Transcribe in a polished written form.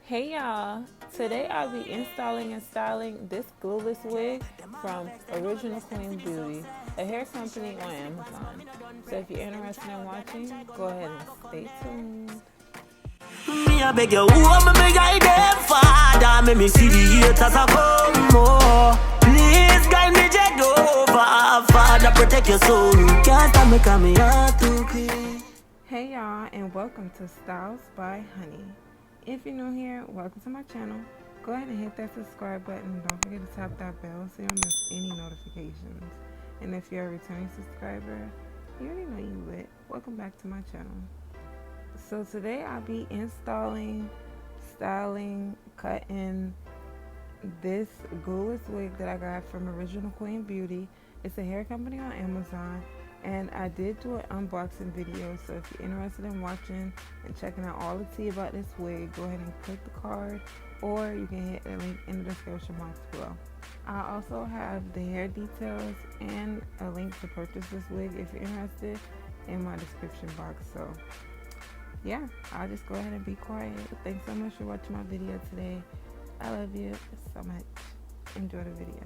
Hey y'all, today I'll be installing and styling this glueless wig from Original Queen Beauty, a hair company on Amazon. So if you're interested in watching, go ahead and stay tuned. Me I beg you, who am I beg I them father? Make me see the haters a come more. Please guide me Jehovah, Father protect your soul. Can't stop me coming out to clean. Hey y'all, and welcome to Styles by Honey. If you're new here, welcome to my channel. Go ahead and hit that subscribe button and don't forget to tap that bell so you don't miss any notifications. And if you're a returning subscriber, you already know you lit. Welcome back to my channel. So today I'll be installing, styling, cutting this glueless wig that I got from Original Queen Beauty. It's a hair company on Amazon, and I did do an unboxing video, so if you're interested in watching and checking out all the tea about this wig, go ahead and click the card, or you can hit the link in the description box below. I also have the hair details and a link to purchase this wig if you're interested in my description box. So yeah, I'll just go ahead and be quiet. Thanks so much for watching my video today. I love you so much. Enjoy the video.